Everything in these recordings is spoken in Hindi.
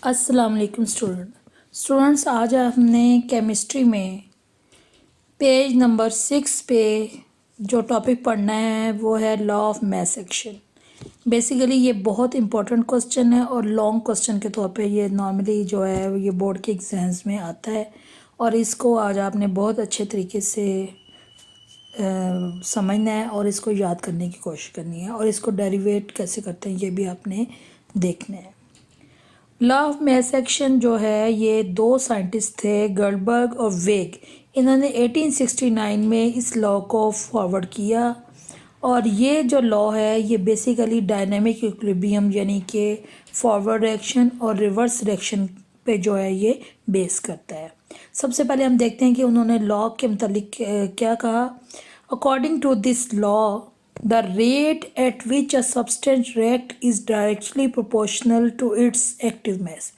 अस्सलाम वालेकुम स्टूडेंट्स, आज हमने केमिस्ट्री में पेज नंबर 6 पे जो टॉपिक पढ़ना है वो है law of mass action. Basically ये बहुत इंपॉर्टेंट क्वेश्चन है और लॉन्ग क्वेश्चन के तौर पे ये नॉर्मली जो है ये बोर्ड के एग्जाम्स में आता है और इसको आज आपने बहुत अच्छे तरीके से समझना है और इसको याद करने की कोशिश करनी है और इसको डेरिवेट कैसे करते हैं ये भी आपने देखना है। लॉ ऑफ मास एक्शन जो है ये दो साइंटिस्ट थे, गर्लबर्ग और वेग। इन्होंने 1869 में इस लॉ को फॉरवर्ड किया और ये जो लॉ है ये बेसिकली डायनामिक इक्विलिब्रियम यानी कि फॉरवर्ड रिएक्शन और रिवर्स रिएक्शन पे जो है ये बेस करता है। सबसे पहले हम देखते हैं कि उन्होंने लॉ के मतलब क्या कहा। According to this law the rate at which a substance react is directly proportional to its active mass।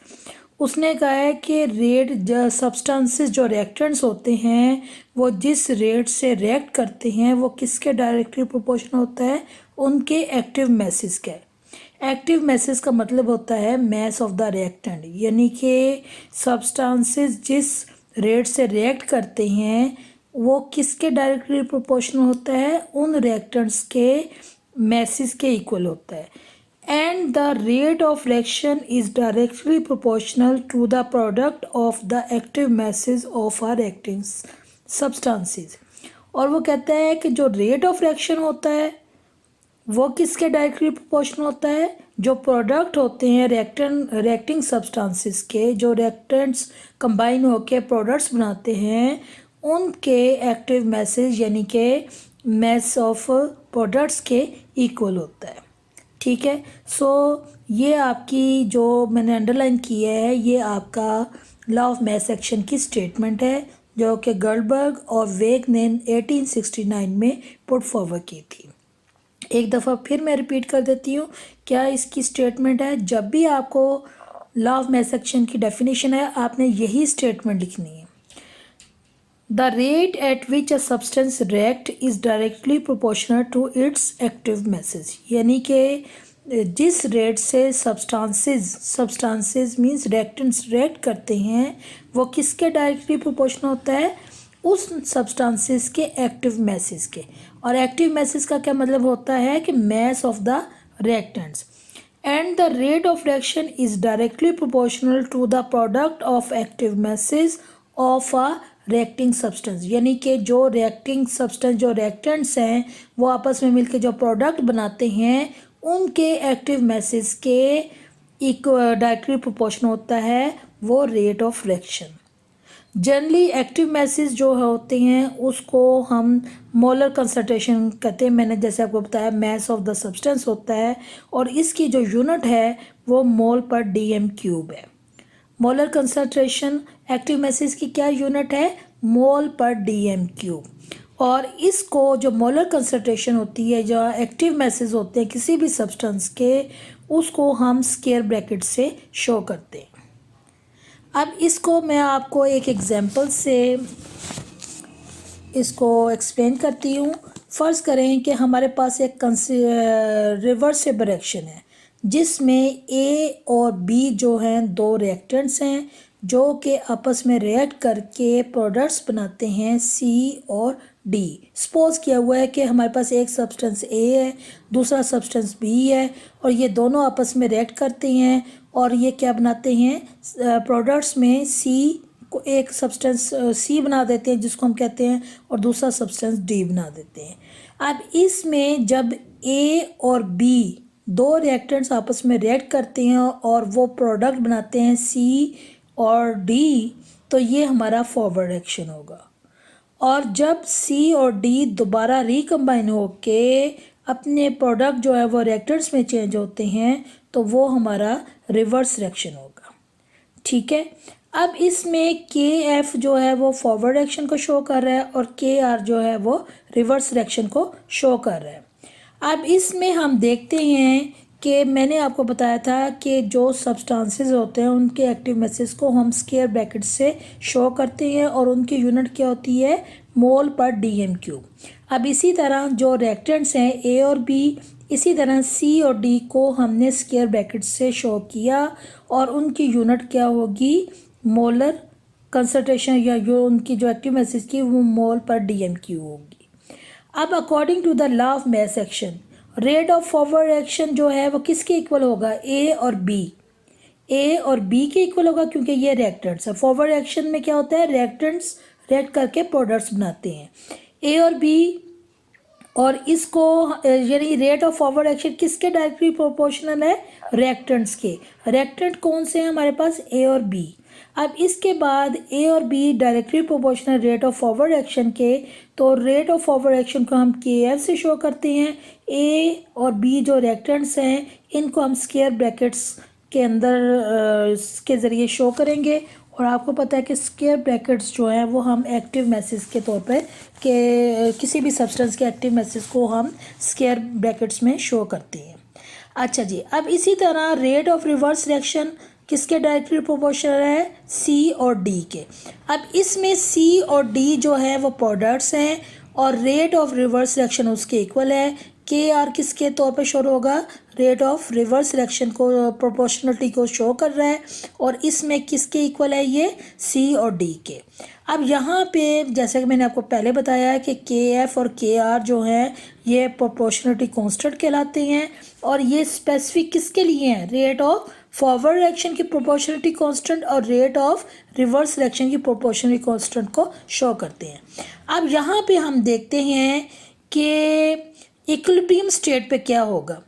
उसने कहा है कि रेट सब्सटेंसेस जो रिएक्टेंट्स होते हैं वो जिस रेट से रिएक्ट करते हैं वो किसके डायरेक्टली प्रोपोर्शनल होता है, उनके एक्टिव मैसेस के। एक्टिव मैसेस का मतलब होता है मैस ऑफ द रिएक्टेंट, यानी कि सब्सटेंसेस जिस रेट से रिएक्ट करते हैं वो किसके डायरेक्टली प्रोपोर्शनल होता है, उन रिएक्टेंट्स के मैसेस के इक्वल होता है। And the rate of reaction is directly proportional to the product of the active masses of are reacting substances. और वो कहता है कि जो रेट ऑफ रिएक्शन होता है वो किसके डायरेक्टली प्रोपोर्शनल होता है, जो प्रोडक्ट होते हैं रिएक्टिंग सब्सटेंसेस के, जो रिएक्टेंट्स कंबाइन होकर प्रोडक्ट्स बनाते हैं उनके एक्टिव मैसेज यानी कि मैस ऑफ प्रोडक्ट्स के इक्वल होता है। ठीक है, सो ये आपकी जो मैंने अंडरलाइन किया है ये आपका लॉ ऑफ मास एक्शन की स्टेटमेंट है जो कि गर्लबर्ग और वेग ने 1869 में पुट फॉरवर्ड की थी। एक दफ़ा फिर मैं रिपीट कर देती हूँ क्या इसकी स्टेटमेंट है। जब भी आपको लॉ ऑफ मास एक्शन की डेफिनेशन है आपने यही स्टेटमेंट लिखनी है। The rate at which a substance react is directly proportional to its active masses। यानी कि जिस रेट से सब्सटेंसेस मीन्स रिएक्टेंट्स रिएक्ट करते हैं वो किसके डायरेक्टली प्रोपोर्शनल होता है, उस सब्सटेंसेस के एक्टिव मैसेस के। और एक्टिव मैसेस का क्या मतलब होता है कि mass of the reactants. And the rate of reaction is directly proportional to the product of active masses of a reacting substance, यानी कि जो रिएक्टिंग सब्सटेंस जो रिएक्टेंट्स हैं वो आपस में मिलकर जो प्रोडक्ट बनाते हैं उनके एक्टिव मैसेस के डायरेक्टली प्रोपोर्शनल होता है वो rate of reaction. Generally active masses जो होते हैं उसको हम मोलर कंसंट्रेशन कहते हैं। मैंने जैसे आपको बताया मैस ऑफ द सब्सटेंस होता है और इसकी जो यूनिट है वो मोल पर dm³ है। मोलर कंसंट्रेशन एक्टिव मैसेज की क्या यूनिट है, मोल पर dm³। और इसको जो मोलर कंसंट्रेशन होती है जो एक्टिव मैसेज होते हैं किसी भी सब्सटेंस के उसको हम स्क्वायर ब्रैकेट से शो करते हैं। अब इसको मैं आपको एक एग्जांपल से इसको एक्सप्लेन करती हूँ। फ़र्ज़ करें कि हमारे पास एक रिवर्सिबल रिएक्शन है जिसमें A और B जो हैं दो रिएक्टेंट्स हैं जो कि आपस में रिएक्ट करके प्रोडक्ट्स बनाते हैं C और D। सपोज किया हुआ है कि हमारे पास एक सब्सटेंस A है दूसरा सब्सटेंस B है और ये दोनों आपस में रिएक्ट करते हैं और ये क्या बनाते हैं, प्रोडक्ट्स में C को एक सब्सटेंस C बना देते हैं जिसको हम कहते हैं और दूसरा सब्सटेंस D बना देते हैं। अब इसमें जब A और B दो रिएक्टेंट्स आपस में रिएक्ट करते हैं और वो प्रोडक्ट बनाते हैं C और D तो ये हमारा फॉरवर्ड रिएक्शन होगा। और जब C और D दोबारा रिकम्बाइन होके अपने प्रोडक्ट जो है वो रिएक्टेंट्स में चेंज होते हैं तो वो हमारा रिवर्स रिएक्शन होगा। ठीक है, अब इसमें KF जो है वो फॉरवर्ड रिएक्शन को शो कर रहा है और KR जो है वो रिवर्स रिएक्शन को शो कर रहा है। अब इसमें हम देखते हैं कि मैंने आपको बताया था कि जो सब्सटेंसेस होते हैं उनके एक्टिव मैसेज को हम स्क्वायर ब्रैकेट से शो करते हैं और उनकी यूनिट क्या होती है, मोल पर dm³। अब इसी तरह जो रिएक्टेंट्स हैं ए और बी, इसी तरह सी और डी को हमने स्क्वायर ब्रैकेट से शो किया और उनकी यूनिट क्या होगी, मोलर कंसंट्रेशन, या जो उनकी जो एक्टिव मैसेज की वो मोल पर डीएमक्यू होगी। अब according to the law of mass action, rate of forward action जो है वो किसके इक्वल होगा, ए और बी, ए और बी के इक्वल होगा क्योंकि ये रिएक्टेंट्स है। फॉरवर्ड एक्शन में क्या होता है, रिएक्टेंट्स रिएक्ट करके प्रोडक्ट्स बनाते हैं, ए और बी। और इसको यानी रेट ऑफ फॉरवर्ड एक्शन किसके डायरेक्टली प्रोपोर्शनल है, रिएक्टेंट्स के। रिएक्टेंट कौन से हैं हमारे पास, ए और बी। अब इसके बाद ए और be directly proportional rate of forward action के, तो रेट ऑफ फॉरवर्ड एक्शन को हम के एफ से शो करते हैं। ए और बी जो रिएक्टेंट्स हैं इनको हम स्क्वायर ब्रैकेट्स के अंदर के ज़रिए शो करेंगे। और आपको पता है कि स्क्वायर ब्रैकेट्स जो हैं वो हम एक्टिव मैसेज के तौर पर के किसी भी सब्सटेंस के एक्टिव मैसेज को हम स्क्वायर ब्रैकेट्स में शो करते हैं। अच्छा जी, अब इसी तरह रेट ऑफ रिवर्स रिएक्शन किसके डायरेक्टली प्रोपोर्शनल है, सी और डी के। अब इसमें सी और डी जो है वो प्रोडक्ट्स हैं और रेट ऑफ रिवर्स रिएक्शन उसके इक्वल है। के आर किसके तौर पे शो होगा, रेट ऑफ रिवर्स रिएक्शन को प्रोपोर्शनलिटी को शो कर रहा है और इसमें किसके इक्वल है, ये सी और डी के। अब यहाँ पे जैसे कि मैंने आपको पहले बताया है कि के एफ और के आर जो हैं ये प्रोपोर्शनलिटी कांस्टेंट कहलाते हैं और ये स्पेसिफिक किसके लिए हैं, रेट ऑफ फॉरवर्ड रिएक्शन की प्रोपोर्शनलिटी कांस्टेंट और रेट ऑफ रिवर्स रिएक्शन की प्रोपोर्शनलिटी कांस्टेंट को शो करते हैं। अब यहाँ पे हम देखते हैं कि इक्विलिब्रियम स्टेट पे क्या होगा।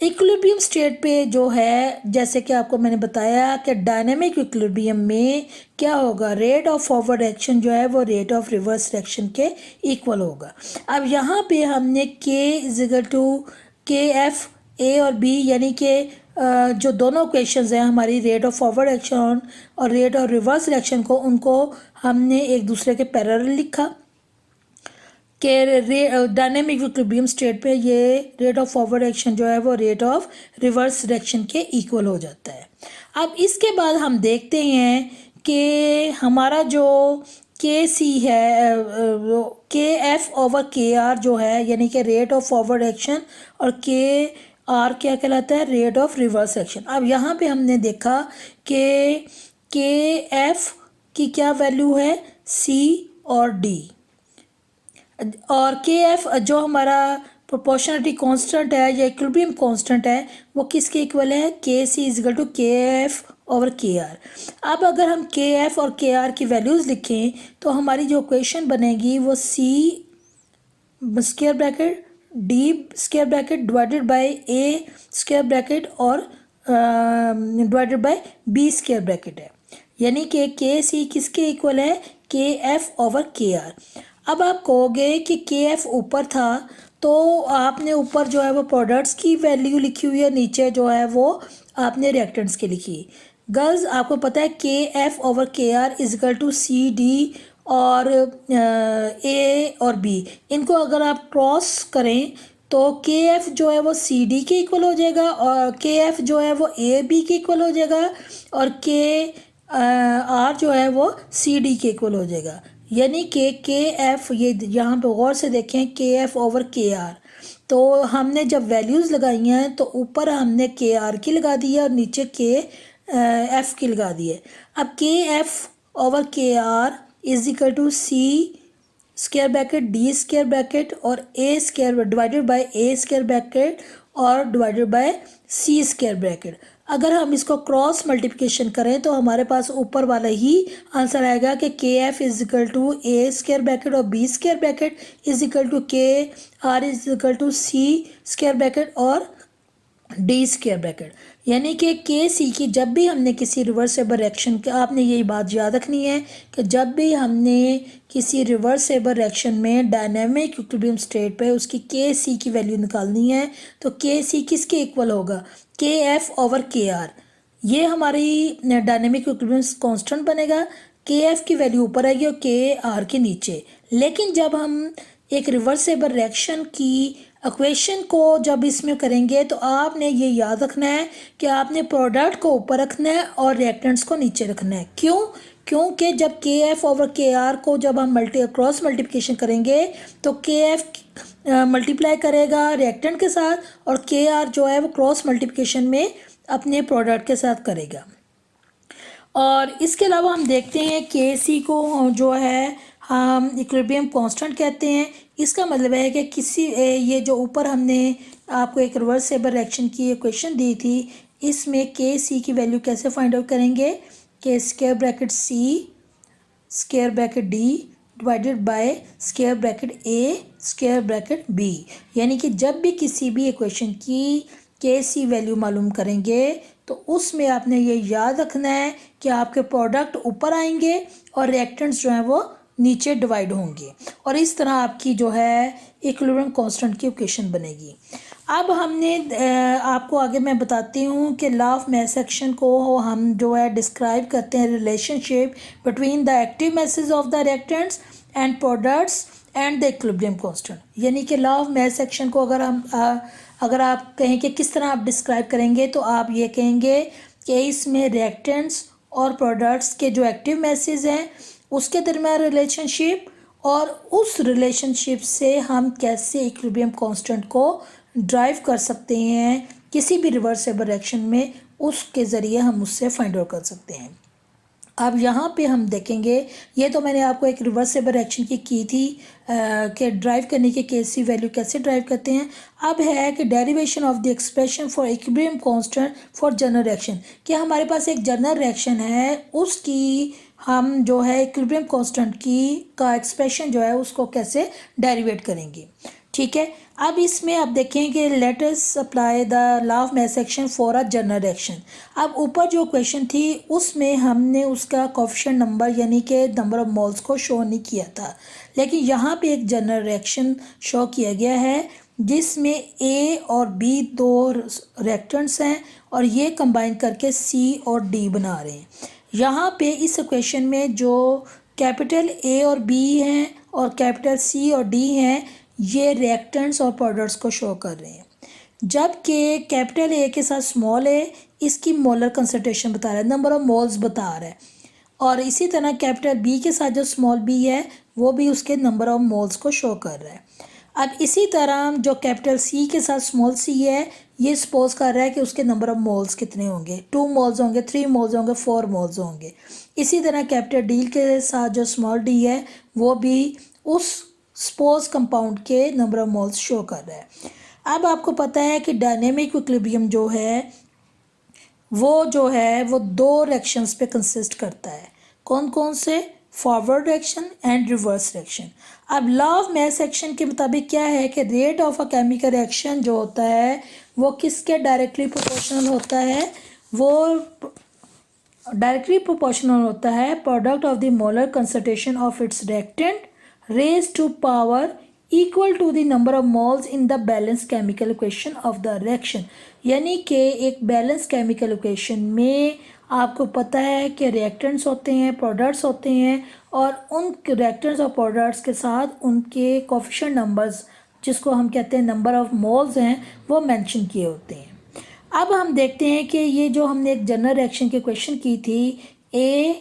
इक्विलिब्रियम स्टेट पे जो है जैसे कि आपको मैंने बताया कि डायनेमिक इक्विलिब्रियम में क्या होगा, रेट ऑफ फॉरवर्ड एक्शन जो है वो रेट ऑफ रिवर्स रिएक्शन के इक्वल होगा। अब यहाँ पे हमने के is equal to K F A और बी यानी कि जो दोनों इक्वेशंस हैं हमारी रेट ऑफ फॉरवर्ड एक्शन और रेट ऑफ रिवर्स रिएक्शन को, उनको हमने एक दूसरे के पैरेलल लिखा कि डायनेमिक इक्विलिब्रियम स्टेट पे ये रेट ऑफ फॉरवर्ड एक्शन जो है वो रेट ऑफ रिवर्स रिएक्शन के इक्वल हो जाता है। अब इसके बाद हम देखते हैं कि हमारा जो के सी है K F over K are जो है यानी कि रेट ऑफ फॉरवर्ड एक्शन और के आर क्या कहलाता है, रेट ऑफ रिवर्स एक्शन। अब यहाँ पे हमने देखा कि के एफ की क्या वैल्यू है, सी और डी, और के एफ जो हमारा प्रोपोर्शनलिटी कांस्टेंट है या इक्विलिब्रियम कांस्टेंट है वो किसके इक्वल है, के C is equal to K F over K are. अब अगर हम के एफ और के आर की वैल्यूज़ लिखें तो हमारी जो इक्वेशन बनेगी वो C square bracket D square bracket divided by A square bracket और divided by B square bracket है, यानी कि के सी किसके इक्वल है, K F over K are. अब आप कहोगे कि के एफ ऊपर था तो आपने ऊपर जो है वो प्रोडक्ट्स की वैल्यू लिखी हुई है, नीचे जो है वो आपने रिएक्टेंट्स की लिखी। गर्ल्स आपको पता है K F over K R is equal to C D और ए और बी, इनको अगर आप क्रॉस करें तो के एफ जो है वो सी डी के इक्वल हो जाएगा और के एफ जो है वो ए बी के इक्वल हो जाएगा और के आर जो है वो सी डी के इक्वल हो जाएगा। यानी कि के एफ, ये यहाँ पे गौर से देखें, के एफ ओवर के आर, तो हमने जब वैल्यूज़ लगाई हैं तो ऊपर हमने के आर की लगा दी है और नीचे के एफ की लगा दी है। अब K F over K R is equal to C square bracket D square bracket और A square divided by A square bracket और divided by C square bracket. अगर हम इसको क्रॉस मल्टीप्लिकेशन करें तो हमारे पास ऊपर वाला ही आंसर आएगा कि K F is equal to A square bracket और B square bracket is equal to K R is equal to C square bracket और डी स्क्वायर ब्रैकेट। यानी कि के सी की जब भी हमने किसी रिवर्सेबल रिएक्शन के, आपने यही बात याद रखनी है कि जब भी हमने किसी रिवर्सेबल रिएक्शन में डायनेमिक इक्विलिब्रियम स्टेट पे उसकी के सी की वैल्यू निकालनी है तो के सी किसके इक्वल होगा, के एफ ओवर के आर। ये हमारी डायनेमिक इक्विलिब्रियम कांस्टेंट बनेगा, के एफ की वैल्यू ऊपर आएगी और के आर के नीचे। लेकिन जब हम एक रिवर्सेबल रिएक्शन की इक्वेशन को जब इसमें करेंगे तो आपने ये याद रखना है कि आपने प्रोडक्ट को ऊपर रखना है और रिएक्टेंट्स को नीचे रखना है। क्यों? क्योंकि जब के एफ ओवर के आर को जब हम क्रॉस मल्टीप्लिकेशन करेंगे तो के एफ मल्टीप्लाई करेगा रिएक्टेंट के साथ और के आर जो है वो क्रॉस मल्टीप्लिकेशन में अपने प्रोडक्ट के साथ करेगा। और इसके अलावा हम देखते हैं के सी को जो है हम इक्विलिब्रियम कांस्टेंट कहते हैं। इसका मतलब है कि किसी ये जो ऊपर हमने आपको एक रिवर्सिबल रिएक्शन की इक्वेशन दी थी, इसमें के सी की वैल्यू कैसे फाइंड आउट करेंगे कि square bracket C square bracket D divided by square bracket A square bracket B. यानी कि जब भी किसी भी इक्वेशन की के सी वैल्यू मालूम करेंगे तो उसमें आपने ये याद रखना है कि आपके प्रोडक्ट ऊपर आएंगे और रिएक्टेंट्स जो हैं वो नीचे डिवाइड होंगे और इस तरह आपकी जो है इक्विलिब्रियम कांस्टेंट की इक्वेशन बनेगी। अब हमने आपको आगे मैं बताती हूँ कि लॉ ऑफ मास एक्शन को हम जो है डिस्क्राइब करते हैं relationship between the active masses of the reactants and products and the equilibrium constant. यानी कि लॉ ऑफ मास एक्शन को अगर आप कहें कि किस तरह आप डिस्क्राइब करेंगे तो आप ये कहेंगे कि इसमें रिएक्टेंट्स और प्रोडक्ट्स के जो एक्टिव masses हैं उसके दरम्यान रिलेशनशिप और उस रिलेशनशिप से हम कैसे इक्विलिब्रियम कांस्टेंट को ड्राइव कर सकते हैं किसी भी रिवर्सिबल रिएक्शन में, उसके ज़रिए हम उससे फाइंड आउट कर सकते हैं। अब यहाँ पे हम देखेंगे, ये तो मैंने आपको एक रिवर्सिबल रिएक्शन की थी कि ड्राइव करने के केसी वैल्यू कैसे ड्राइव करते हैं। अब है कि derivation of the expression for equilibrium constant for general reaction, कि हमारे पास एक जनरल रिएक्शन है उसकी हम जो है इक्विलिब्रियम कांस्टेंट का एक्सप्रेशन जो है उसको कैसे डेरिवेट करेंगे। ठीक है, अब इसमें आप देखेंगे let us apply the law of mass action for a general reaction. अब ऊपर जो क्वेश्चन थी उसमें हमने उसका कोएफिशिएंट नंबर यानी कि नंबर ऑफ मोल्स को शो नहीं किया था, लेकिन यहाँ पे एक जनरल रिएक्शन शो किया गया है जिसमें ए और बी दो रिएक्टेंट्स हैं और ये कंबाइन करके सी और डी बना रहे हैं। यहाँ पे इस इक्वेशन में जो कैपिटल ए और बी हैं और कैपिटल सी और डी हैं ये रिएक्टेंट्स और प्रोडक्ट्स को शो कर रहे हैं, जबकि कैपिटल ए के साथ स्मॉल ए इसकी मोलर कंसंट्रेशन बता रहा है, नंबर ऑफ मोल्स बता रहा है, और इसी तरह कैपिटल बी के साथ जो स्मॉल बी है वो भी उसके नंबर ऑफ मोल्स को शो कर रहा है। अब इसी तरह जो कैपिटल सी के साथ स्मॉल सी है ये सपोज कर रहा है कि उसके नंबर ऑफ मोल्स कितने होंगे, 2 मोल्स होंगे, 3 मोल्स होंगे, 4 मोल्स होंगे। इसी तरह कैपिटल डी के साथ जो स्मॉल डी है वो भी उस स्पोज कंपाउंड के नंबर ऑफ मोल्स शो कर रहा है। अब आपको पता है कि डायनेमिक इक्विलिब्रियम जो है वो दो रिएक्शंस पे कंसिस्ट करता है। कौन कौन से? Forward reaction and reverse reaction. अब लॉ ऑफ मास एक्शन के मुताबिक क्या है कि rate of a chemical reaction जो होता है वो किसके डायरेक्टली प्रोपोर्शनल होता है? वो डायरेक्टली प्रोपोर्शनल होता है product of the molar concentration of its reactant raised to power equal to the number of moles in the balanced chemical equation of the reaction। यानी कि एक बैलेंस केमिकल इक्वेशन में आपको पता है कि रिएक्टेंट्स होते हैं, प्रोडक्ट्स होते हैं और उन रिएक्टेंट्स और प्रोडक्ट्स के साथ उनके कोएफिशिएंट नंबर्स जिसको हम कहते हैं नंबर ऑफ मोल्स हैं वो मेंशन किए होते हैं। अब हम देखते हैं कि ये जो हमने एक जनरल रिएक्शन की क्वेश्चन की थी A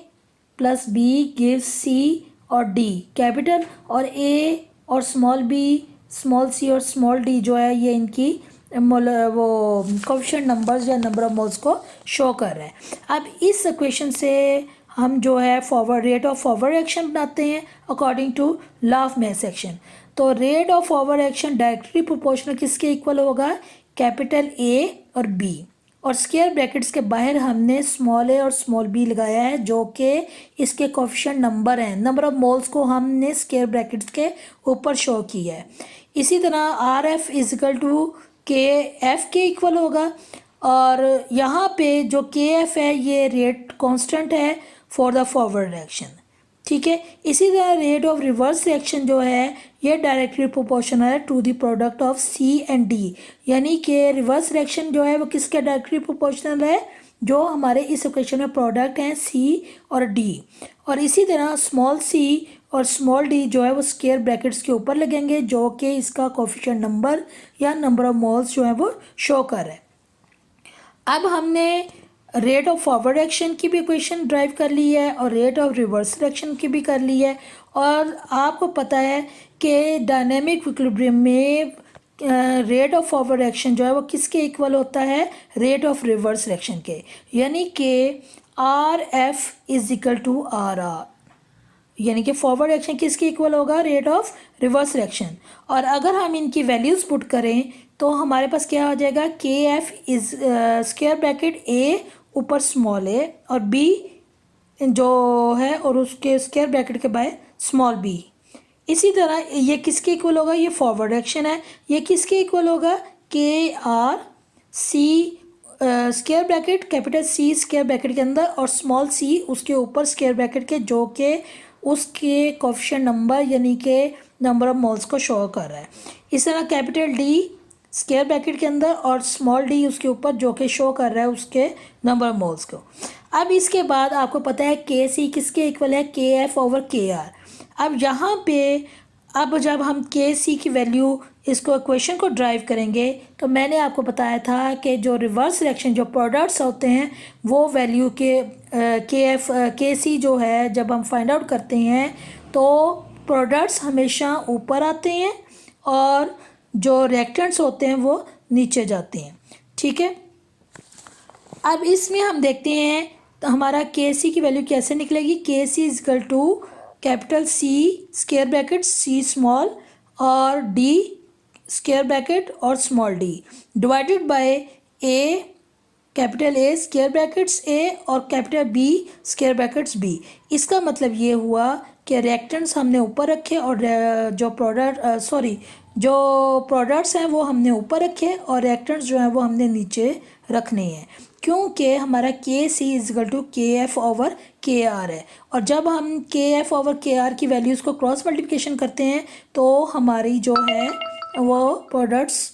+ B गिव्स C और डी कैपिटल और ए और स्मॉल बी स्मॉल सी और स्मॉल डी जो है ये इनकी वो कोएफिशिएंट नंबर्स या नंबर ऑफ मोल्स को शो कर रहा है। अब इस इक्वेशन से हम जो है forward rate of forward reaction बनाते हैं according to law of mass action. तो rate of forward reaction directly proportional किसके इक्वल होगा? कैपिटल ए और बी, और स्क्वायर ब्रैकेट्स के बाहर हमने स्मॉल ए और स्मॉल बी लगाया है जो कि इसके कोएफिशिएंट नंबर हैं। नंबर ऑफ मोल्स को हमने स्क्वायर ब्रैकेट्स के ऊपर शो किया है। इसी तरह R F is equal to K F के इक्वल होगा, और यहाँ पे जो के एफ है ये रेट कांस्टेंट है फॉर द फॉरवर्ड रिएक्शन। ठीक है, इसी तरह रेट ऑफ रिवर्स रिएक्शन जो है ये डायरेक्टली प्रोपोर्शनल है to the product of C and D, यानी कि रिवर्स रिएक्शन जो है वो किसके डायरेक्टली प्रोपोर्शनल है? जो हमारे इस इक्वेशन में प्रोडक्ट हैं सी और डी, और इसी तरह स्मॉल सी और स्मॉल डी जो है वो स्क्वायर ब्रैकेट्स के ऊपर लगेंगे, जो कि इसका कोफिशिएंट नंबर या नंबर ऑफ मोल्स जो है वो शो कर रहा है। अब हमने रेट ऑफ फॉरवर्ड एक्शन की भी इक्वेशन ड्राइव कर ली है और रेट ऑफ रिवर्स एक्शन की भी कर ली है। और आपको पता है कि डायनेमिक इक्विलिब्रियम में रेट ऑफ फॉरवर्ड एक्शन जो है वो किसके इक्वल होता है, रेट ऑफ रिवर्स एक्शन के, यानी कि R F is equal to R R, यानी कि फॉरवर्ड एक्शन किसके इक्वल होगा, रेट ऑफ रिवर्स एक्शन। और अगर हम इनकी वैल्यूज़ पुट करें तो हमारे पास क्या हो जाएगा, के एफ इज स्क्वायर ब्रैकेट ए ऊपर स्मॉल ए और बी जो है और उसके स्क्वायर ब्रैकेट के बाय स्मॉल बी। इसी तरह ये किसके इक्वल होगा, ये फॉरवर्ड एक्शन है, ये किसके इक्वल होगा, K R C square bracket capital C square bracket के अंदर और स्मॉल सी उसके ऊपर स्क्वायर ब्रैकेट के, जो कि उसके कोफिशिएंट नंबर यानी कि नंबर ऑफ मोल्स को शो कर रहा है। इस तरह कैपिटल डी स्क्वायर ब्रैकेट के अंदर और स्मॉल डी उसके ऊपर, जो कि शो कर रहा है उसके नंबर ऑफ मोल्स को। अब इसके बाद आपको पता है के सी किसके इक्वल है, K F over K are. अब यहाँ पे अब जब हम के सी की वैल्यू इसको इक्वेशन को ड्राइव करेंगे तो मैंने आपको बताया था कि जो रिवर्स रिएक्शन जो प्रोडक्ट्स होते हैं वो वैल्यू के सी जो है जब हम फाइंड आउट करते हैं तो प्रोडक्ट्स हमेशा ऊपर आते हैं और जो रिएक्टेंट्स होते हैं वो नीचे जाते हैं। ठीक है, अब इसमें हम देखते हैं तो हमारा के सी की वैल्यू कैसे निकलेगी, K C is equal to capital C square bracket C small और डी स्क्वायर ब्रैकेट और small D divided by A capital A square brackets A और capital B square brackets B. इसका मतलब ये हुआ कि रिएक्टेंट्स हमने ऊपर रखे और जो प्रोडक्ट्स हैं वो हमने ऊपर रखे और रिएक्टेंट्स जो हैं वो हमने नीचे रखने हैं, क्योंकि हमारा के C is equal to K F over K are है। और जब हम के एफ ओवर के आर की वैल्यूज़ को क्रॉस मल्टीप्लिकेशन करते हैं तो हमारी जो है वो प्रोडक्ट्स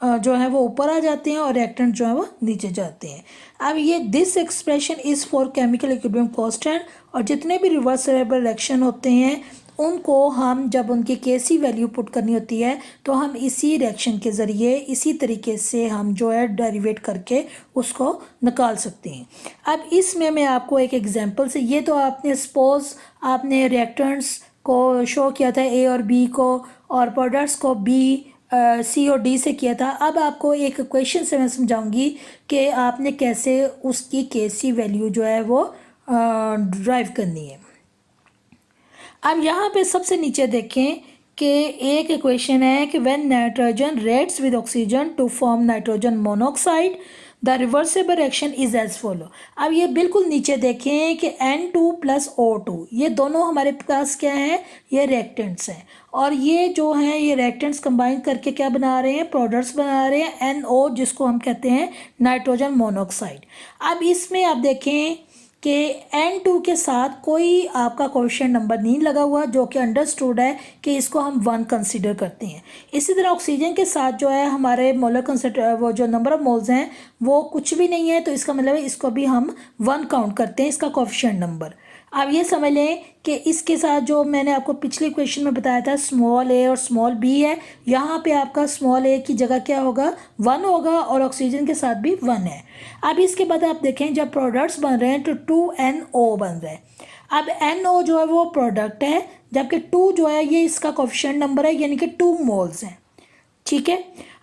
जो है वो ऊपर आ जाते हैं और रिएक्टेंट जो है वो नीचे जाते हैं। अब ये this expression is for chemical equilibrium constant, और जितने भी रिवर्सिबल रिएक्शन होते हैं उनको हम जब उनकी केसी वैल्यू पुट करनी होती है तो हम इसी रिएक्शन के ज़रिए इसी तरीके से हम जो है डेरिवेट करके उसको निकाल सकते हैं। अब इसमें मैं आपको एक एग्जांपल से, ये तो आपने सपोज़ आपने रिएक्टेंट्स को शो किया था ए और बी को और प्रोडक्ट्स को बी सी और डी से किया था। अब आपको एक क्वेश्चन से मैं समझाऊंगी कि आपने कैसे उसकी केसी वैल्यू जो है वो ड्राइव करनी है। अब यहाँ पे सबसे नीचे देखें कि एक इक्वेशन है कि when nitrogen reacts with oxygen to form nitrogen monoxide the reversible reaction is as follow. अब ये बिल्कुल नीचे देखें कि N2 प्लस O2 ये दोनों हमारे पास क्या हैं, ये रिएक्टेंट्स हैं और ये जो हैं ये रिएक्टेंट्स कंबाइन करके क्या बना रहे हैं, प्रोडक्ट्स बना रहे हैं NO, जिसको हम कहते हैं नाइट्रोजन मोनोऑक्साइड। अब इसमें आप देखें कि N2 के साथ कोई आपका कोएफिशिएंट नंबर नहीं लगा हुआ, जो कि अंडरस्टूड है कि इसको हम 1 कंसीडर करते हैं। इसी तरह ऑक्सीजन के साथ जो है हमारे मोलर कंसेंट्रेशन वो जो नंबर ऑफ मोल्स हैं वो कुछ भी नहीं है, तो इसका मतलब है इसको भी हम 1 काउंट करते हैं, इसका कोएफिशिएंट नंबर। अब ये समझ लें कि इसके साथ जो मैंने आपको पिछले क्वेश्चन में बताया था स्मॉल ए और स्मॉल बी है, यहाँ पे आपका स्मॉल ए की जगह क्या होगा, 1 होगा और ऑक्सीजन के साथ भी 1 है। अब इसके बाद आप देखें जब प्रोडक्ट्स बन रहे हैं तो 2NO बन रहे हैं। अब NO जो है वो प्रोडक्ट है, जबकि 2 जो है ये इसका कोएफिशिएंट नंबर है, यानी कि 2 मोल्स हैं। ठीक है,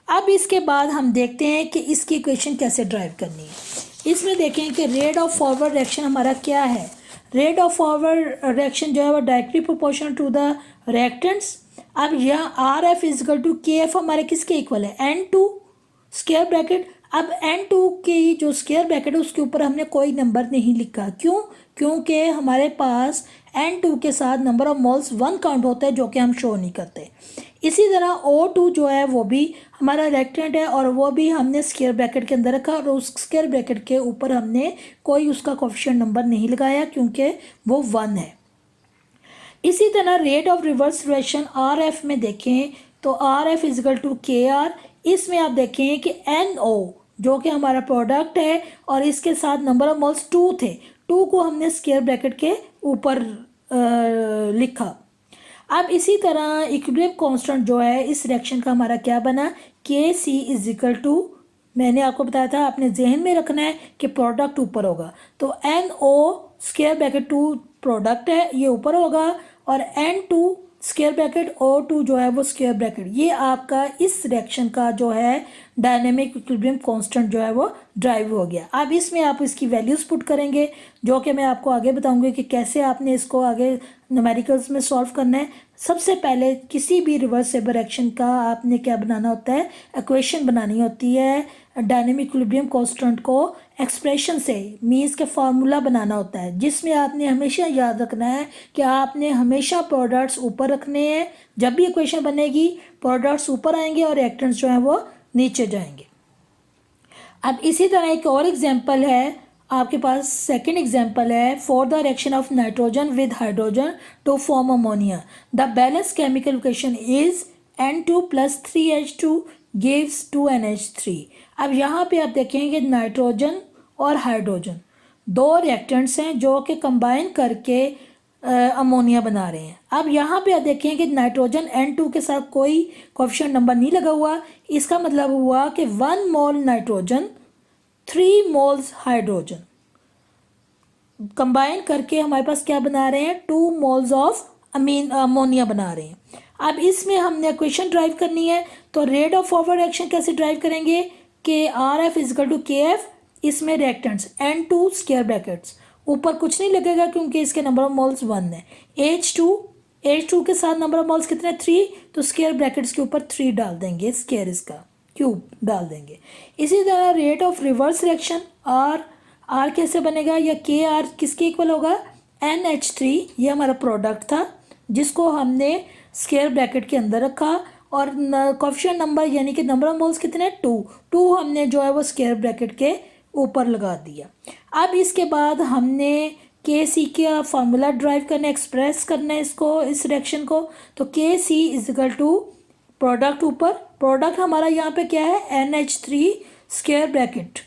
अब इसके बाद हम देखते हैं कि इसकी इक्वेशन कैसे ड्राइव करनी है। इसमें देखें कि रेट ऑफ फॉरवर्ड रिएक्शन हमारा क्या है। रेट ऑफ फॉरवर्ड रिएक्शन जो है वो directly proportional to the reactants. अब यहाँ R F is equal to K F हमारे किसके इक्वल है, N2 स्क्वायर ब्रैकेट। अब N2 की जो स्क्वायर ब्रैकेट है उसके ऊपर हमने कोई नंबर नहीं लिखा, क्यों, क्योंकि हमारे पास N2 के साथ नंबर ऑफ मोल्स 1 काउंट होता है, जो कि हम शो नहीं करते। इसी तरह O2 जो है वो भी हमारा रिएक्टेंट है और वो भी हमने स्क्वायर ब्रैकेट के अंदर रखा और उस स्क्वायर ब्रैकेट के ऊपर हमने कोई उसका कोएफिशिएंट नंबर नहीं लगाया क्योंकि वो 1 है। इसी तरह rate of reverse reaction R F में देखें तो are F is equal to K are. इसमें आप देखें कि NO जो कि हमारा प्रोडक्ट है और इसके साथ नंबर ऑफ मोल्स 2 थे, 2 को हमने स्क्वायर ब्रैकेट के ऊपर लिखा। अब इसी तरह इक्विलिब्रियम कांस्टेंट जो है इस रिएक्शन का हमारा क्या बना, के सी इज इक्वल टू, मैंने आपको बताया था आपने जहन में रखना है कि प्रोडक्ट ऊपर होगा, तो N O square bracket two product है ये ऊपर होगा, और N two square bracket O two जो है वो स्क्वायर ब्रैकेट, ये आपका इस रिएक्शन का जो है डायनेमिक इक्विलिब्रियम कांस्टेंट जो है वो ड्राइव हो गया। अब इसमें आप इसकी वैल्यूज़ पुट करेंगे जो कि मैं आपको आगे बताऊंगी कि कैसे आपने इसको आगे न्यूमेरिकल्स में सॉल्व करना है। सबसे पहले किसी भी रिवर्सिबल रिएक्शन का आपने क्या बनाना होता है, इक्वेशन बनानी होती है डायनेमिक इक्विलिब्रियम कांस्टेंट को एक्सप्रेशन से, मीन्स के फार्मूला बनाना होता है, जिसमें आपने हमेशा याद रखना है कि आपने हमेशा प्रोडक्ट्स ऊपर रखने हैं। जब भी इक्वेशन बनेगी प्रोडक्ट्स ऊपर आएंगे और रिएक्टेंट्स जो है वो नीचे जाएंगे। अब इसी तरह एक और एग्जांपल है आपके पास, सेकंड एग्जांपल है, for the reaction of nitrogen with hydrogen to form ammonia the balance chemical equation is N2 + 3H2 gives 2NH3। अब यहाँ पे आप देखेंगे नाइट्रोजन और हाइड्रोजन दो रिएक्टेंट्स हैं जो कि कंबाइन करके अमोनिया बना रहे हैं। अब यहाँ पे आप देखें कि नाइट्रोजन N2 के साथ कोई कोएफिशिएंट नंबर नहीं लगा हुआ, इसका मतलब हुआ कि 1 mole nitrogen 3 moles hydrogen combine करके हमारे पास क्या बना रहे हैं, 2 मोल्स ऑफ अमोनिया बना रहे हैं। अब इसमें हमने इक्वेशन ड्राइव करनी है, तो रेट ऑफ फॉरवर्ड रिएक्शन कैसे ड्राइव करेंगे, कि RF = KF, इसमें रिएक्टेंट्स N2 स्क्वायर ब्रैकेट्स, ऊपर कुछ नहीं लगेगा क्योंकि इसके नंबर ऑफ मोल्स 1 है। H2 के साथ नंबर ऑफ मोल्स कितने 3, तो स्क्वायर ब्रैकेट्स के ऊपर 3 डाल देंगे, स्क्वायर इसका क्यूब डाल देंगे। इसी तरह rate of reverse reaction R कैसे बनेगा, या KR किसके इक्वल होगा, NH3, ये हमारा प्रोडक्ट था जिसको हमने स्क्वायर ब्रैकेट के अंदर रखा, और कोएफिशिएंट नंबर यानी कि नंबर ऑफ मोल्स कितने 2 हमने जो है वो स्क्वायर ब्रैकेट के ऊपर लगा दिया। अब इसके बाद हमने KC का फार्मूला ड्राइव करना, एक्सप्रेस करना है इसको, इस रिएक्शन को, तो KC = प्रोडक्ट ऊपर, प्रोडक्ट हमारा यहाँ पे क्या है NH3 स्क्वायर ब्रैकेट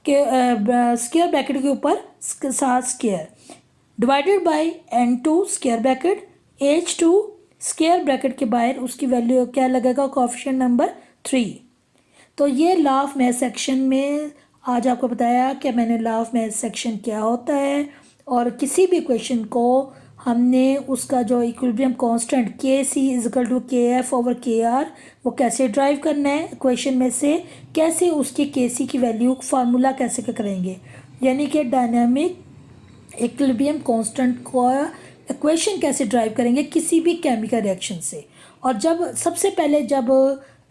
के ऊपर 7 square divided bye N2 square bracket, H2 square bracket के बाहर उसकी वैल्यू क्या लगेगा, कोएफिशिएंट नंबर 3। तो ये लॉ ऑफ मैथ सेक्शन में आज आपको बताया कि मैंने लॉ ऑफ मैथ सेक्शन क्या होता है, और किसी भी इक्वेशन को हमने उसका जो इक्विलिब्रियम कांस्टेंट KC = KF/KR वो कैसे ड्राइव करना है इक्वेशन में से, कैसे उसकी KC की वैल्यू फार्मूला कैसे करेंगे, यानी कि डायनामिक इक्विलिब्रियम कांस्टेंट को इक्वेशन कैसे ड्राइव करेंगे किसी भी केमिकल रिएक्शन से। और जब सबसे पहले जब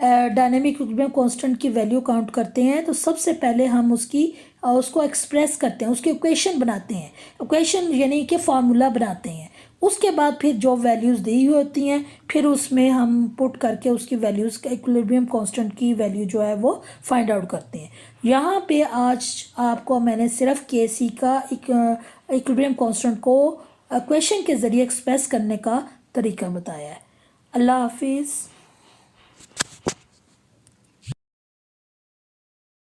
डायनेमिक इक्विलिब्रियम कांस्टेंट की वैल्यू काउंट करते हैं तो सबसे पहले हम उसको एक्सप्रेस करते हैं, उसकी इक्वेशन बनाते हैं, इक्वेशन यानी कि फार्मूला बनाते हैं। उसके बाद फिर जो वैल्यूज़ दी हुई होती हैं फिर उसमें हम पुट करके उसकी वैल्यूज़ का इक्विलिब्रियम कांस्टेंट की वैल्यू जो है वो फाइंड आउट करते हैं। यहाँ पे आज आपको मैंने सिर्फ KC का इक्विलिब्रियम कांस्टेंट को इक्वेशन के ज़रिए एक्सप्रेस करने का तरीका बताया है। अल्लाह हाफिज़।